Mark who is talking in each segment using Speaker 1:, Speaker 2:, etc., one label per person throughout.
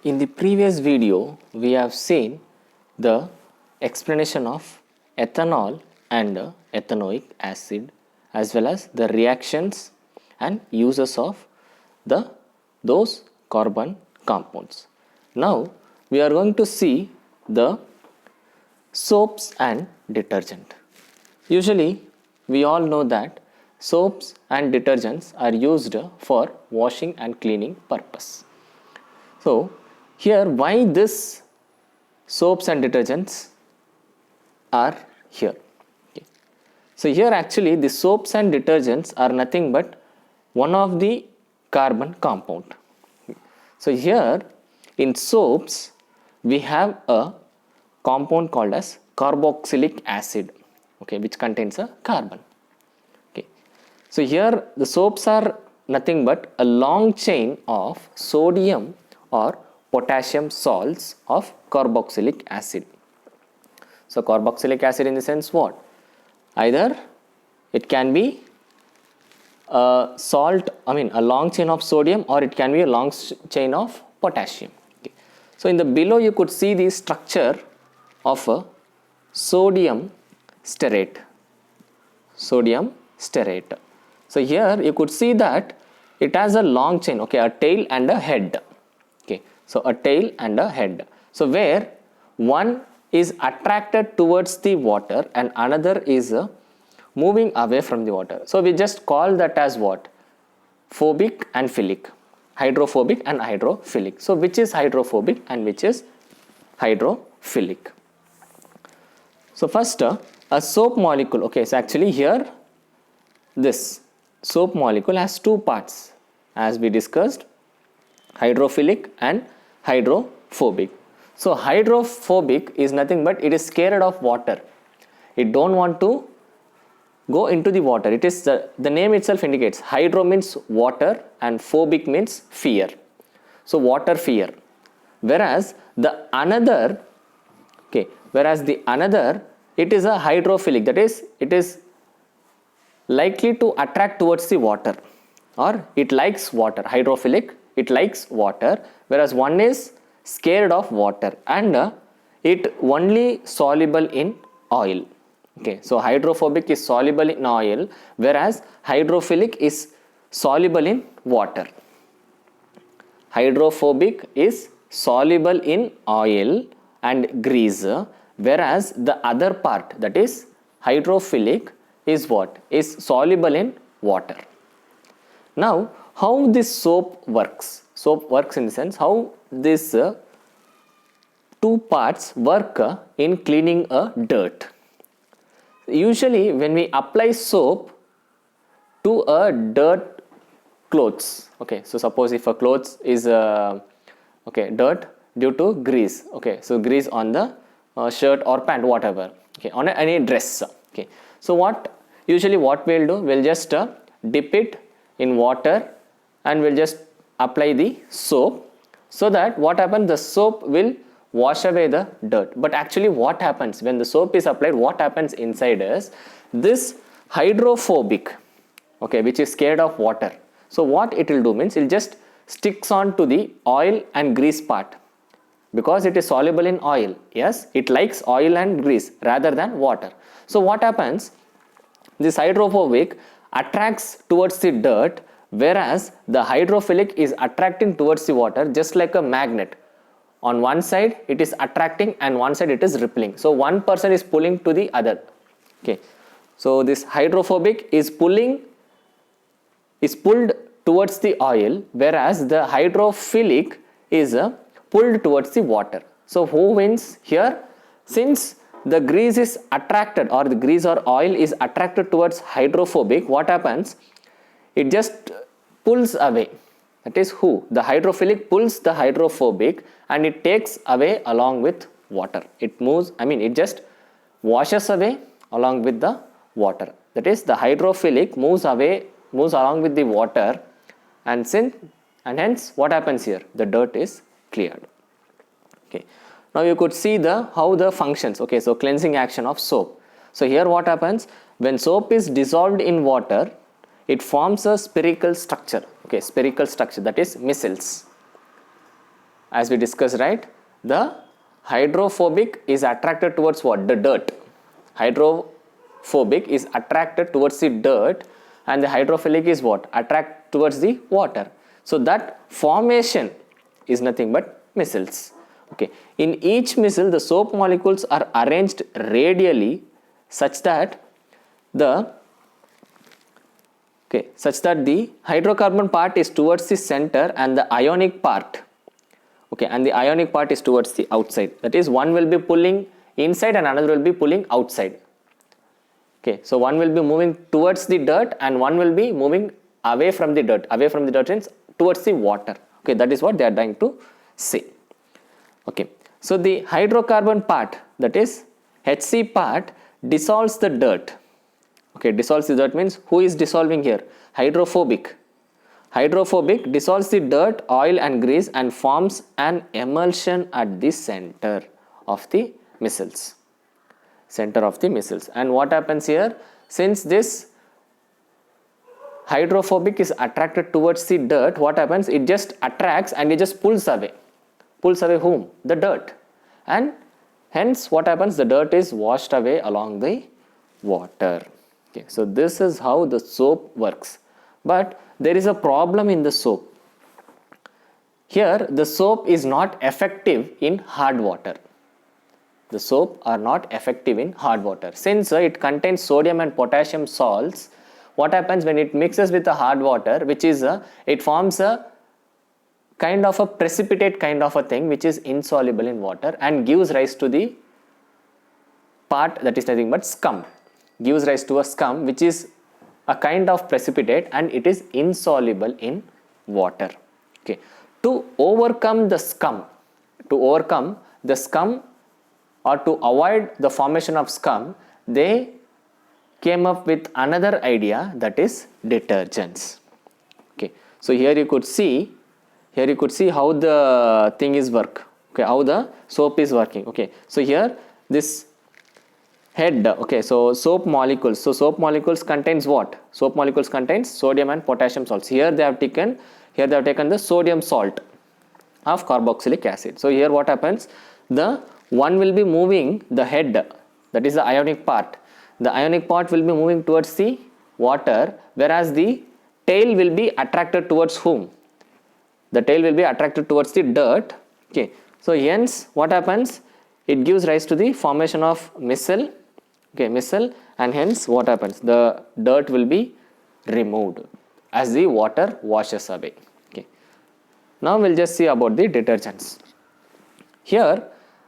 Speaker 1: In the previous video, we have seen the explanation of ethanol and ethanoic acid, as well as the reactions and uses of those carbon compounds. Now we are going to see the soaps and detergent. Usually we all know that soaps and detergents are used for washing and cleaning purpose. So here, why this soaps and detergents are here? Okay. So here actually the soaps and detergents are nothing but one of the carbon compound. So here in soaps we have a compound called as carboxylic acid, okay, which contains a carbon. Okay. So here the soaps are nothing but a long chain of sodium or potassium salts of carboxylic acid. So carboxylic acid in the sense what? Either it can be a salt, a long chain of sodium, or it can be a long chain of potassium. Okay. So in the below you could see the structure of a sodium stearate. Sodium stearate. So here you could see that it has a long chain, okay, a tail and a head. Okay. So a tail and a head. So where one is attracted towards the water and another is moving away from the water. So we just call that as what? Phobic and philic. Hydrophobic and hydrophilic. So which is hydrophobic and which is hydrophilic? So first a soap molecule. Okay, so actually here this soap molecule has two parts as we discussed, hydrophilic and hydrophobic. So hydrophobic is nothing but it is scared of water. It don't want to go into the water. It is the name itself indicates hydro means water and phobic means fear. So water fear. Whereas the another it is a hydrophilic, that is it is likely to attract towards the water, or it likes water. Hydrophilic, it likes water, whereas one is scared of water and it only soluble in oil. Okay, so hydrophobic is soluble in oil, whereas hydrophilic is soluble in water. Hydrophobic is soluble in oil and grease, whereas the other part, that is hydrophilic, is what? Is soluble in water. Now, how this soap works? Soap works in the sense how this two parts work in cleaning a dirt. Usually when we apply soap to a dirt clothes, okay, so suppose if a clothes is dirt due to grease, okay, so grease on the shirt or pant, whatever, okay, on any dress, okay, so what usually what we'll do, we'll just dip it in water and we'll just apply the soap, so that what happens, the soap will wash away the dirt. But actually what happens when the soap is applied, what happens inside is this hydrophobic, okay, which is scared of water. So what it will do means it will just sticks on to the oil and grease part, because it is soluble in oil. Yes, it likes oil and grease rather than water. So what happens, this hydrophobic attracts towards the dirt, whereas the hydrophilic is attracting towards the water, just like a magnet. On one side it is attracting and one side it is repelling. So one person is pulling to the other. Okay, so this hydrophobic is pulled towards the oil, whereas the hydrophilic is pulled towards the water. So who wins here? Since the grease is attracted, or the grease or oil is attracted towards hydrophobic, what happens? It just pulls away. That is who? The hydrophilic pulls the hydrophobic and it takes away along with water. It moves, it just washes away along with the water. That is, the hydrophilic moves along with the water, and hence what happens here? The dirt is cleared. Okay. Now you could see how the functions. Okay, so cleansing action of soap. So here what happens, when soap is dissolved in water, it forms a spherical structure. Okay, spherical structure, that is micelles. as we discussed, right? The hydrophobic is attracted towards what? The dirt. Hydrophobic is attracted towards the dirt, and the hydrophilic is what? Attract towards the water. So that formation is nothing but micelles. Okay. In each micelle, the soap molecules are arranged radially such that the hydrocarbon part is towards the center and the ionic part, and the ionic part is towards the outside. That is, one will be pulling inside and another will be pulling outside. Okay, so one will be moving towards the dirt and one will be moving away from the dirt. Away from the dirt means towards the water. Okay, that is what they are trying to say. Okay, so the hydrocarbon part, that is HC part, dissolves the dirt. Okay, dissolves the dirt means who is dissolving here? Hydrophobic. Hydrophobic dissolves the dirt, oil and grease and forms an emulsion at the center of the micelles. Center of the micelles. And what happens here? Since this hydrophobic is attracted towards the dirt, what happens? It just attracts and it just pulls away. Pulls away whom? The dirt. And hence what happens? The dirt is washed away along the water. Okay, so this is how the soap works. But there is a problem in the soap. Here the soap is not effective in hard water. The soap are not effective in hard water. Since it contains sodium and potassium salts, what happens when it mixes with the hard water, which is it forms a kind of a precipitate kind of a thing which is insoluble in water and gives rise to the part that is nothing but scum. Gives rise to a scum which is a kind of precipitate and it is insoluble in water. Okay. To overcome the scum, or to avoid the formation of scum, they came up with another idea, that is detergents. Okay. So here you could see how the thing is work. Okay, how the soap is working. Okay. So here this head, okay, so soap molecules. So soap molecules contains what? Soap molecules contains sodium and potassium salts. Here they have taken the sodium salt of carboxylic acid. So here what happens? The one will be moving the head, that is the ionic part. The ionic part will be moving towards the water, whereas the tail will be attracted towards whom? The tail will be attracted towards the dirt. Okay. So hence what happens? It gives rise to the formation of micelle. Okay, micelle, and hence what happens? The dirt will be removed as the water washes away. Okay. Now we'll just see about the detergents. Here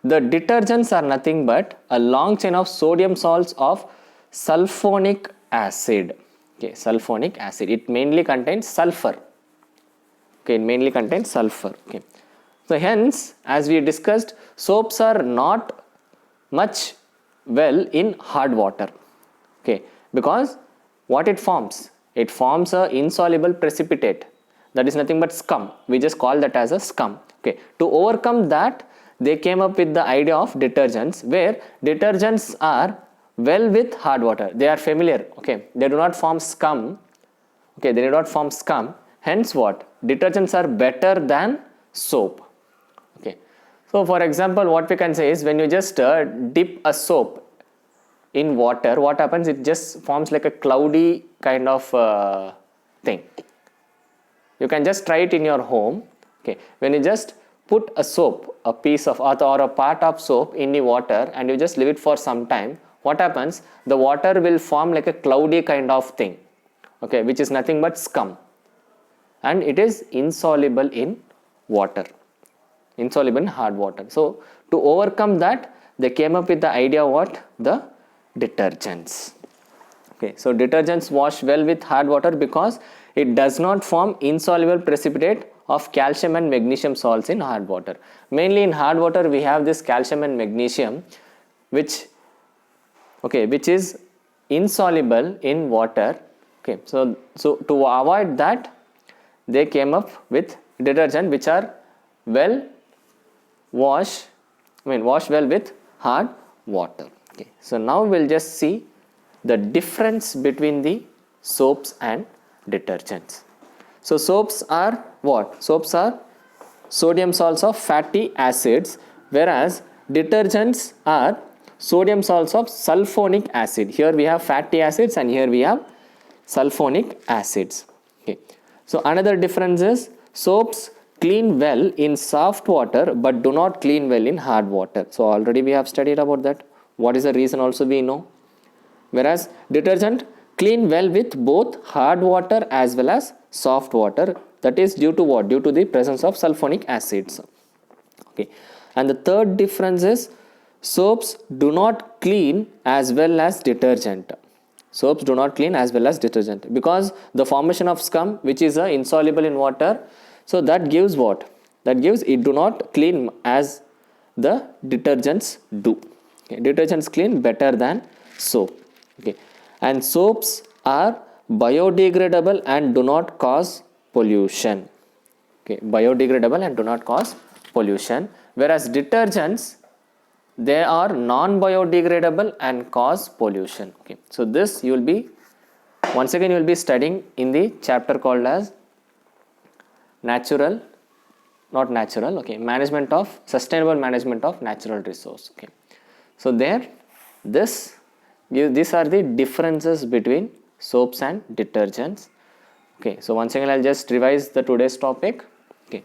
Speaker 1: the detergents are nothing but a long chain of sodium salts of sulfonic acid. Okay, sulfonic acid. It mainly contains sulfur. Okay, it mainly contains sulfur. Okay. So hence, as we discussed, soaps are not much well in hard water. Okay, because what it forms? It forms a insoluble precipitate, that is nothing but scum. We just call that as a scum. Okay, to overcome that, they came up with the idea of detergents, where detergents are well with hard water. They are familiar. Okay, they do not form scum. Okay, they do not form scum. Hence what? Detergents are better than soap. Okay. So for example, what we can say is, when you just dip a soap in water, what happens? It just forms like a cloudy kind of thing. You can just try it in your home. Okay. When you just put a soap, a piece of or a part of soap in the water and you just leave it for some time, what happens? The water will form like a cloudy kind of thing. Okay, which is nothing but scum. And it is insoluble in water, insoluble in hard water. So to overcome that, they came up with the idea what? The detergents. Okay, so detergents wash well with hard water because it does not form insoluble precipitate of calcium and magnesium salts in hard water. Mainly in hard water we have this calcium and magnesium which is insoluble in water. Okay, so to avoid that, they came up with detergent which are wash well with hard water. Okay, so now we'll just see the difference between the soaps and detergents. So soaps are what? Soaps are sodium salts of fatty acids, whereas detergents are sodium salts of sulfonic acid. Here we have fatty acids and here we have sulfonic acids. Okay. So another difference is soaps clean well in soft water but do not clean well in hard water. So already we have studied about that. What is the reason also we know. Whereas detergent clean well with both hard water as well as soft water. That is due to what? Due to the presence of sulfonic acids. Okay. And the third difference is soaps do not clean as well as detergent. Soaps do not clean as well as detergent because the formation of scum, which is insoluble in water, so that gives what? That gives it do not clean as the detergents do. Okay. Detergents clean better than soap. Okay. And soaps are biodegradable and do not cause pollution. Okay. Biodegradable and do not cause pollution, whereas detergents, they are non-biodegradable and cause pollution. Okay. So this you will be, once again you will be studying in the chapter called as management of sustainable management of natural resource. Okay. So there, these are the differences between soaps and detergents. Okay. So once again I'll just revise the today's topic. Okay.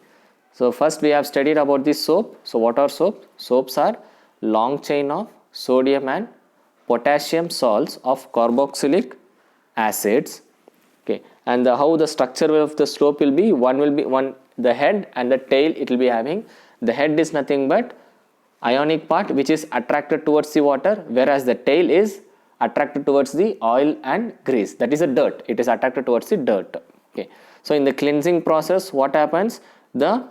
Speaker 1: So first we have studied about the soap. So what are soaps? Soaps are long chain of sodium and potassium salts of carboxylic acids. Okay. And how the structure of the soap will be, the head and the tail it will be having. The head is nothing but ionic part which is attracted towards the water, whereas the tail is attracted towards the oil and grease, that is a dirt, it is attracted towards the dirt. Okay. So in the cleansing process what happens, the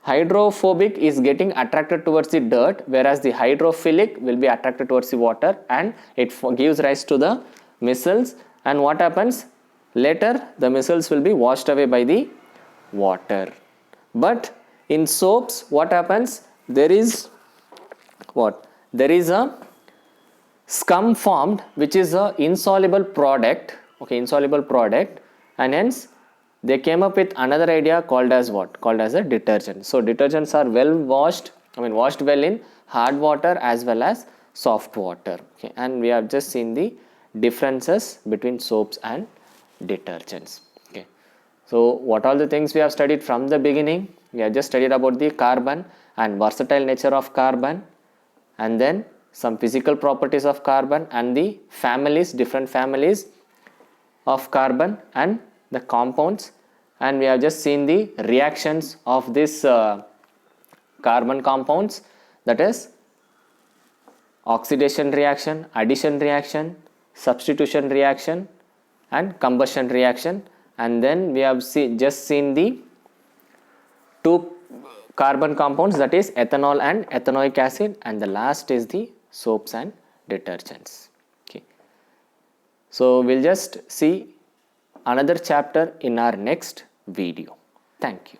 Speaker 1: hydrophobic is getting attracted towards the dirt, whereas the hydrophilic will be attracted towards the water and it gives rise to the micelles. And what happens later, the micelles will be washed away by the water. But in soaps what happens, there is a scum formed which is a insoluble product. Okay, insoluble product, and hence they came up with another idea called as what? Called as a detergent. So detergents are washed well in hard water as well as soft water. Okay, and we have just seen the differences between soaps and detergents. Okay, so what all the things we have studied from the beginning? We have just studied about the carbon and versatile nature of carbon, and then some physical properties of carbon and the different families of carbon and the compounds, and we have just seen the reactions of this carbon compounds, that is oxidation reaction, addition reaction, substitution reaction and combustion reaction. And then we have just seen the two carbon compounds, that is ethanol and ethanoic acid, and the last is the soaps and detergents. Okay. So we'll just see another chapter in our next video. Thank you.